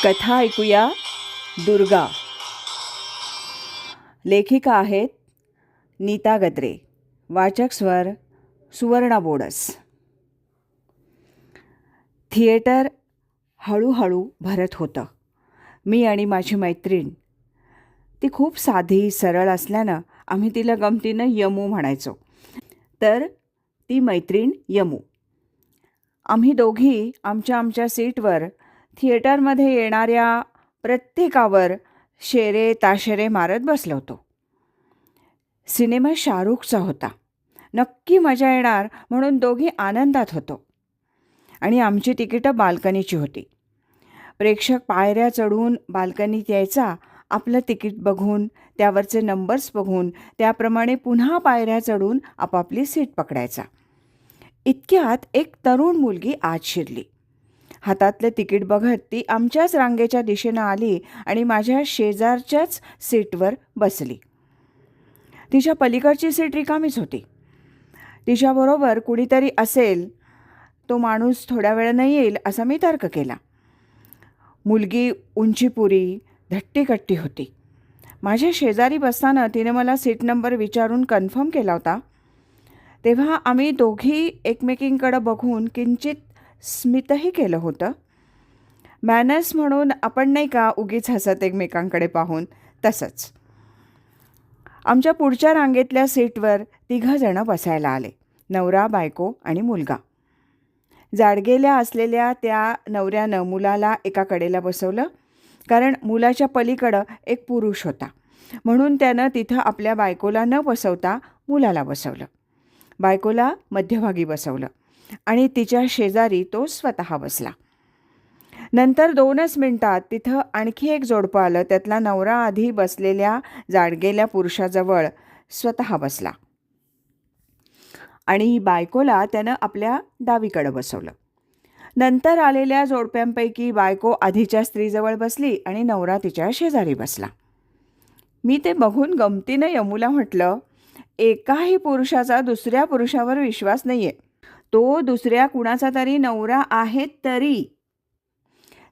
कथा ऐकूया. दुर्गा. लेखिका आहेत नीता गद्रे. वाचक स्वर सुवर्णा बोडस. थिएटर हळूहळू भरत होतं. मी आणि माझी मैत्रीण, ती खूप साधी सरळ असल्यानं आम्ही तिला गमतीनं यमू म्हणायचो. तर ती मैत्रीण यमू. आम्ही दोघी आमच्या आमच्या सीटवर थिएटरमध्ये येणाऱ्या प्रत्येकावर शेरे ताशेरे मारत बसलो होतो. सिनेमा शाहरुखचा होता. नक्की मजा येणार म्हणून दोघी आनंदात होतो. आणि आमची तिकीटं बाल्कनीची होती. प्रेक्षक पायऱ्या चढून बाल्कनीत यायचा. आपलं तिकीट बघून, त्यावरचे नंबर्स बघून, त्याप्रमाणे पुन्हा पायऱ्या चढून आपापली सीट पकडायचा. इतक्यात एक तरुण मुलगी आत शिरली. हातातलं तिकीट बघत ती आमच्याच रांगेच्या दिशेनं आली आणि माझ्या शेजारच्याच सीटवर बसली. तिच्या पलीकडची सीट रिकामीच होती. तिच्याबरोबर कुणीतरी असेल, तो माणूस थोड्या वेळानं येईल असा मी तर्क केला. मुलगी उंचीपुरी, धट्टीकट्टी होती. माझ्या शेजारी बसताना तिने मला सीट नंबर विचारून कन्फर्म केला होता. तेव्हा आम्ही दोघी एकमेकींकडं बघून किंचित स्मितही केलं होतं. मॅनर्स म्हणून आपण नाही का उगीच हसत एकमेकांकडे पाहून, तसंच. आमच्या पुढच्या रांगेतल्या सीटवर 3 जणं बसायला आले. नवरा, बायको आणि मुलगा. जाडगेल्या असलेल्या त्या नवऱ्यानं मुलाला एका कडेला बसवलं, कारण मुलाच्या पलीकडं एक पुरुष होता. म्हणून त्यानं तिथं आपल्या बायकोला न बसवता मुलाला बसवलं. बायकोला मध्यभागी बसवलं आणि तिच्या शेजारी तो स्वतः बसला. नंतर 2च मिनिटात तिथं आणखी एक जोडपं आलं. त्यातला नवरा आधी बसलेल्या जाडगेल्या पुरुषाजवळ स्वतः बसला आणि बायकोला त्यानं आपल्या डावीकडं बसवलं. नंतर आलेल्या जोडप्यांपैकी बायको आधीच्या स्त्रीजवळ बसली आणि नवरा तिच्या शेजारी बसला. मी ते बघून गमतीनं यमूला म्हटलं, एकाही पुरुषाचा दुसऱ्या पुरुषावर विश्वास नाही आहे. तो दुसऱ्या कुणाचा तरी नवरा आहे तरी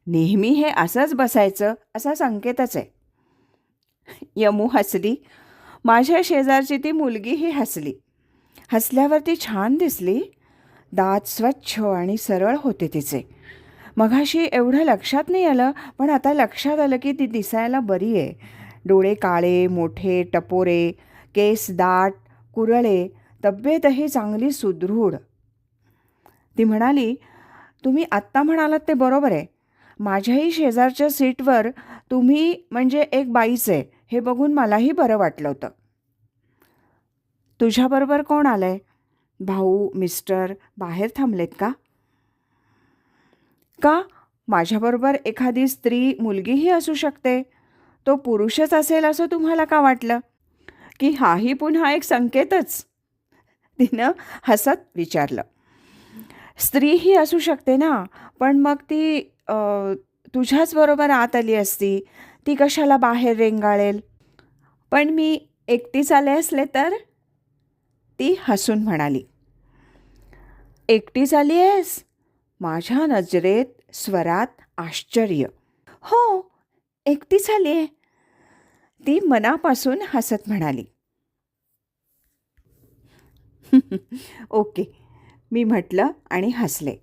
नेहमी हे असंच बसायचं असा संकेतच आहे. यमू हसली. माझ्या शेजारची ती मुलगीही हसली. हसल्यावर ती छान दिसली. दात स्वच्छ आणि सरळ होते तिचे. मघाशी एवढं लक्षात नाही आलं, पण आता लक्षात आलं की ती दिसायला बरी आहे. डोळे काळे, मोठे, टपोरे, केस दाट, कुरळे, तब्येतही चांगली सुदृढ. ती म्हणाली, तुम्ही आत्ता म्हणालात ते बरोबर आहे. माझ्याही शेजारच्या सीटवर तुम्ही म्हणजे एक बाईच आहे हे बघून मलाही बरं वाटलं होतं. तुझ्याबरोबर कोण आलंय? भाऊ, मिस्टर बाहेर थांबलेत का? का? माझ्याबरोबर एखादी स्त्री, मुलगीही असू शकते. तो पुरुषच असेल असं तुम्हाला का वाटलं? की हाही पुन्हा एक संकेतच? तिनं हसत विचारलं. स्त्रीही असू शकते ना, पण मग ती तुझ्याच बरोबर आत आली असती. ती कशाला बाहेर रेंगाळेल? पण मी एकटीच आले असले तर? ती हसून म्हणाली. एकटीच आली आहेस? माझ्या नजरेत, स्वरात आश्चर्य. हो, एकटीच आली आहे. ती मनापासून हसत म्हणाली. ओके, मी म्हटलं आणि हसले.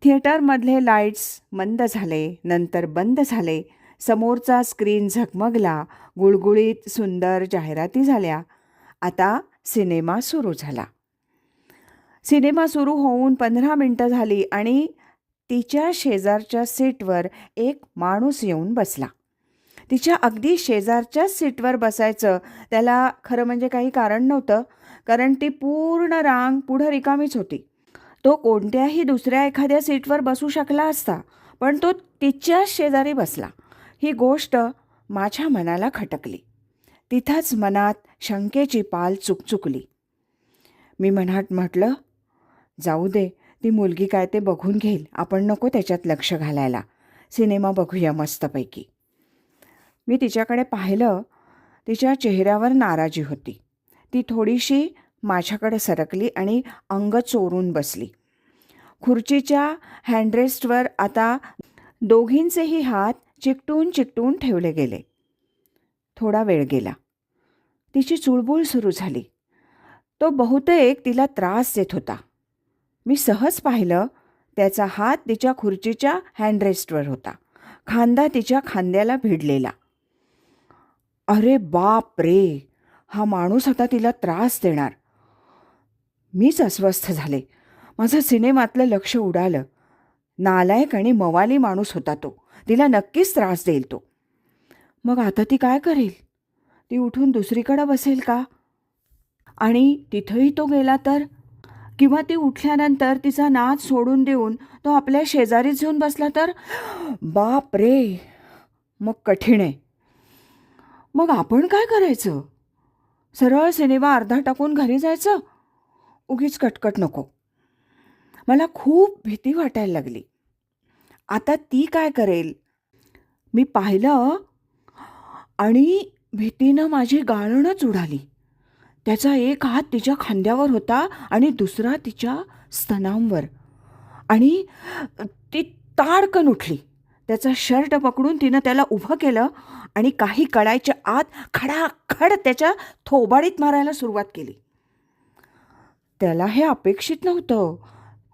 थिएटरमधले लाईट्स मंद झाले, नंतर बंद झाले. समोरचा स्क्रीन झगमगला. गुळगुळीत सुंदर जाहिराती झाल्या. आता सिनेमा सुरू झाला. सिनेमा सुरू होऊन 15 मिनटं झाली आणि तिच्या शेजारच्या सीटवर एक माणूस येऊन बसला. तिच्या अगदी शेजारच्याच सीटवर बसायचं त्याला खरं म्हणजे काही कारण नव्हतं, कारण ती पूर्ण रांग पुढं रिकामीच होती. तो कोणत्याही दुसऱ्या एखाद्या सीटवर बसू शकला असता, पण तो तिच्याच शेजारी बसला. ही गोष्ट माझ्या मनाला खटकली. तिथंच मनात शंकेची पाल चुकचुकली. मी मनात म्हटलं, जाऊ दे, ती मुलगी काय ते बघून घेईल. आपण नको त्याच्यात लक्ष घालायला. सिनेमा बघूया मस्तपैकी. मी तिच्याकडे पाहिलं. तिच्या चेहऱ्यावर नाराजी होती. ती थोडीशी माझ्याकडे सरकली आणि अंग चोरून बसली. खुर्चीच्या हँडरेस्टवर आता दोघींचेही हात चिकटून चिकटून ठेवले गेले. थोडा वेळ गेला. तिची चुळबुळ सुरू झाली. तो बहुतेक तिला त्रास देत होता. मी सहज पाहिलं, त्याचा हात तिच्या खुर्चीच्या हँडरेस्टवर होता, खांदा तिच्या खांद्याला भिडलेला. अरे बाप रे, हा माणूस आता तिला त्रास देणार. मीच अस्वस्थ झाले. माझं सिनेमातलं लक्ष उडालं. नालायक आणि मवाली माणूस होता तो. तिला नक्कीच त्रास देईल तो. मग आता ती काय करेल? ती उठून दुसरीकडं बसेल का? आणि तिथंही तो गेला तर? किंवा ती उठल्यानंतर तिचा नाच सोडून देऊन तो आपल्या शेजारीच येऊन बसला तर? बाप रे, मग कठीण आहे. मग आपण काय करायचं? सरळ सिनेमा अर्धा टाकून घरी जायचं? उगीच कटकट नको. मला खूप भीती वाटायला लागली. आता ती काय करेल? मी पाहिलं आणि भीतीनं माझी गाळणच उडाली. त्याचा एक हात तिच्या खांद्यावर होता आणि दुसरा तिच्या स्तनांवर. आणि ती ताडकन उठली. त्याचा शर्ट पकडून तिनं त्याला उभं केलं आणि काही कळायच्या आत खडाखड त्याच्या थोबाडीत मारायला सुरुवात केली. त्याला हे अपेक्षित नव्हतं,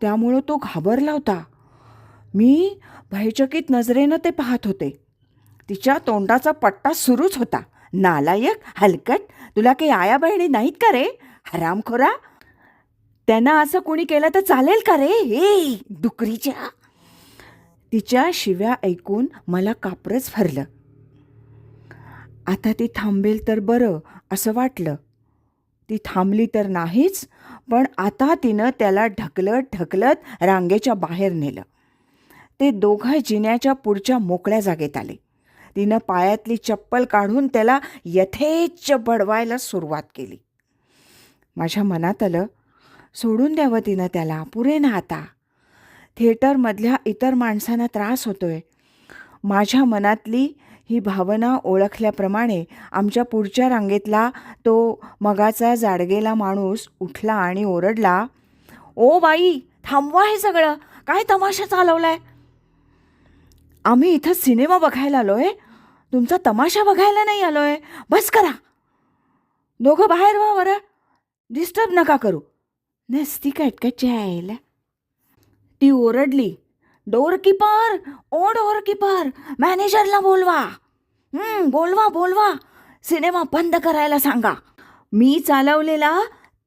त्यामुळं तो घाबरला होता. मी भयचकित नजरेनं ते पाहत होते. तिच्या तोंडाचा पट्टा सुरूच होता. नालायक, हलकट, तुला काही आया बहिणी नाहीत का रे? हरामखोरा, त्यांना असं कोणी केलं तर चालेल का रे? हे डुकरीच्या. तिच्या शिव्या ऐकून मला कापरच भरलं. आता ती थांबेल तर बरं असं वाटलं. ती थांबली तर नाहीच, पण आता तिनं त्याला ढकलत ढकलत रांगेच्या बाहेर नेलं. ते दोघं जिन्याच्या पुढच्या मोकळ्या जागेत आले. तिनं पायातली चप्पल काढून त्याला यथेच्छ बडवायला सुरुवात केली. माझ्या मनात आलं, सोडून द्यावं तिनं त्याला, पुरे ना आता. थिएटरमधल्या इतर माणसांना त्रास होतोय. माझ्या मनातली ही भावना ओळखल्याप्रमाणे आमच्या पुढच्या रांगेतला तो मगाचा जाडगेला माणूस उठला आणि ओरडला, ओ बाई, थांबवा हे सगळं. काय तमाशा चालवलाय? आम्ही इथं सिनेमा बघायला आलोय, तुमचा तमाशा बघायला नाही आलोय. बस करा. दोघं बाहेर व्हा बरं. डिस्टर्ब नका करू. नसती कटकट यायला. ती ओरडली, डोरकीपर, ओ डोरकीपर, मॅनेजरला बोलवा. बोलवा बोलवा. सिनेमा बंद करायला सांगा. मी चालवलेला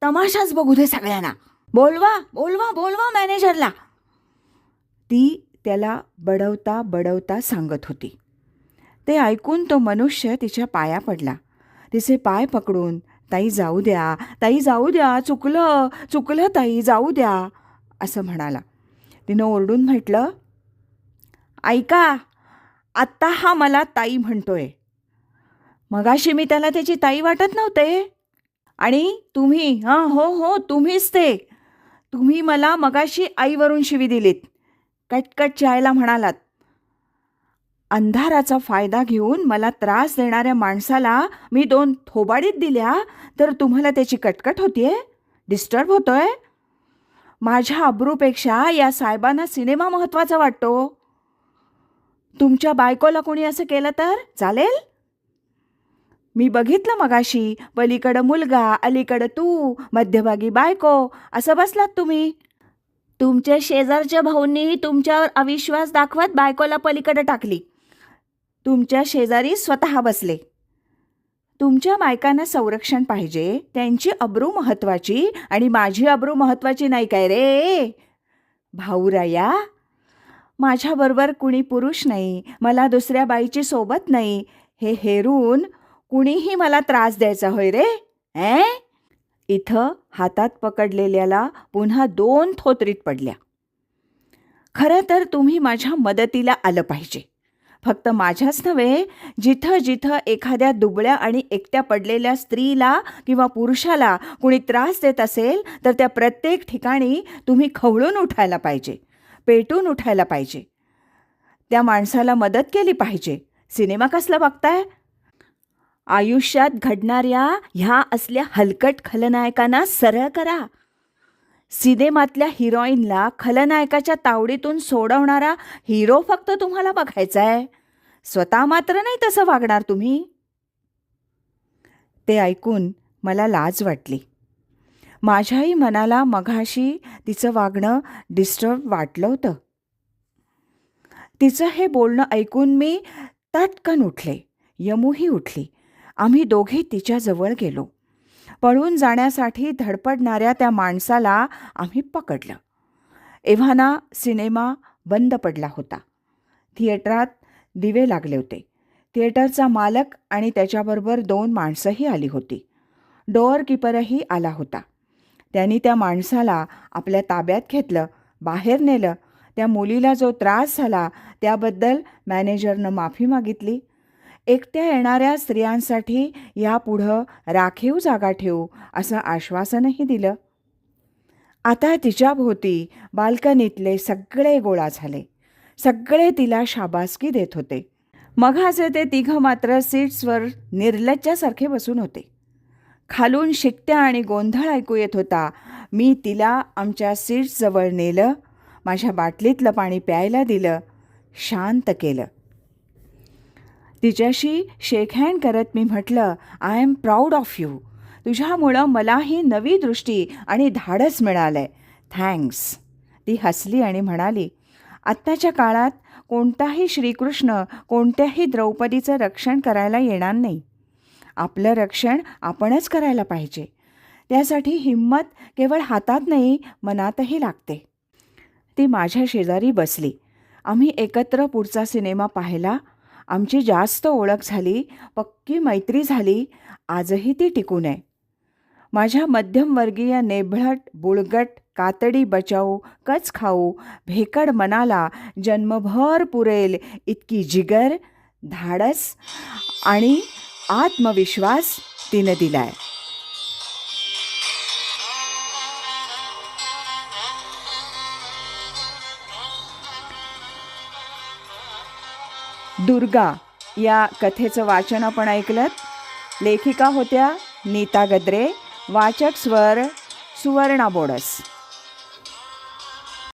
तमाशाच बघू दे सगळ्यांना. बोलवा बोलवा बोलवा मॅनेजरला. ती त्याला बडवता बडवता सांगत होती. ते ऐकून तो मनुष्य तिच्या पाया पडला. तिचे पाय पकडून, ताई जाऊ द्या, ताई जाऊ द्या, चुकलं चुकलं ताई, जाऊ द्या, असं म्हणाला. तिनं ओरडून म्हटलं, ऐका, आत्ता हा मला ताई म्हणतोय. मगाशी मी त्याला त्याची ताई वाटत नव्हते. आणि तुम्ही, हो हो, तुम्हीच ते. तुम्ही मला मगाशी आईवरून शिवी दिलीत. कटकट चायला म्हणालात. अंधाराचा फायदा घेऊन मला त्रास देणाऱ्या माणसाला मी 2 थोबाडीत दिल्या तर तुम्हाला त्याची कटकट होतीये? डिस्टर्ब होतोय? माझ्या अब्रूपेक्षा या साहेबांना सिनेमा महत्त्वाचा वाटतो. तुमच्या बायकोला कोणी असं केलं तर चालेल? मी बघितलं मगाशी, पलीकडं मुलगा, अलीकडं तू, मध्यभागी बायको, असं बसलात तुम्ही. तुमच्या शेजारच्या भाऊंनी तुमच्यावर अविश्वास दाखवत बायकोला पलीकडे टाकली. तुमच्या शेजारी स्वतः बसले. तुमच्या बायकांना संरक्षण पाहिजे, त्यांची अब्रू महत्त्वाची आणि माझी अब्रू महत्त्वाची नाही काय रे? भाऊराया, माझ्याबरोबर कुणी पुरुष नाही, मला दुसऱ्या बाईची सोबत नाही, हे हेरून कुणीही मला त्रास द्यायचा होय रे? इथं हातात पकडलेल्याला पुन्हा 2 थोतरीत पडल्या. खरं तर तुम्ही माझ्या मदतीला आलं पाहिजे. फक्त माझ्याच नव्हे, जिथं जिथं एखाद्या दुबळ्या आणि एकट्या पडलेल्या स्त्रीला किंवा पुरुषाला कुणी त्रास देत असेल तर त्या प्रत्येक ठिकाणी तुम्ही खवळून उठायला पाहिजे, पेटून उठायला पाहिजे. त्या माणसाला मदत केली पाहिजे. सिनेमा कसला बघताय? आयुष्यात घडणाऱ्या ह्या असल्या हलकट खलनायकांना सरळ करा. सिनेमातल्या हिरोईनला खलनायकाच्या तावडीतून सोडवणारा हिरो फक्त तुम्हाला बघायचा आहे. स्वतः मात्र नाही तसं वागणार तुम्ही. ते ऐकून मला लाज वाटली. माझ्याही मनाला मघाशी तिचं वागणं डिस्टर्ब वाटलं होतं. तिचं हे बोलणं ऐकून मी तटकन उठले. यमूही उठली. आम्ही दोघे तिच्याजवळ गेलो. पळून जाण्यासाठी धडपडणाऱ्या त्या माणसाला आम्ही पकडलं. एव्हाना सिनेमा बंद पडला होता. थिएटरात दिवे लागले होते. थिएटरचा मालक आणि त्याच्याबरोबर 2 माणसंही आली होती. डोअर कीपरही आला होता. त्यांनी त्या माणसाला आपल्या ताब्यात घेतलं, बाहेर नेलं. त्या मुलीला जो त्रास झाला त्याबद्दल मॅनेजरनं माफी मागितली. एकट्या येणाऱ्या स्त्रियांसाठी यापुढं राखीव जागा ठेवू असं आश्वासनही दिलं. आता तिच्याभोवती बाल्कनीतले सगळे गोळा झाले. सगळे तिला शाबासकी देत होते. मघाचे ते 3 मात्र सीट्सवर निर्लज्जासारखे बसून होते. खालून शिट्ट्या आणि गोंधळ ऐकू येत होता. मी तिला आमच्या सीट्सजवळ नेलं. माझ्या बाटलीतलं पाणी प्यायला दिलं. शांत केलं. तिच्याशी शेक हँड करत मी म्हटलं, I am proud of you. तुझ्यामुळं मलाही नवी दृष्टी आणि धाडस मिळालं आहे. थँक्स. ती हसली आणि म्हणाली, आत्ताच्या काळात कोणताही श्रीकृष्ण कोणत्याही द्रौपदीचं रक्षण करायला येणार नाही. आपलं रक्षण आपणच करायला पाहिजे. त्यासाठी हिंमत केवळ हातात नाही, मनातही लागते. ती माझ्या शेजारी बसली. आम्ही एकत्र पुढचा सिनेमा पाहिला. आमची जास्त ओळख झाली, पक्की मैत्री झाली. आजही ती टिकून आहे. माझ्या मध्यमवर्गीय नेभळट बुळगट कातडी बचाऊ कच खाऊ भेकड मनाला जन्मभर पुरेल इतकी जिगर, धाडस आणि आत्मविश्वास तिनं दिलाय. दुर्गा या कथेचं वाचन आपण ऐकलं. लेखिका होत्या नीता गद्रे. वाचक स्वर सुवर्णा बोडस.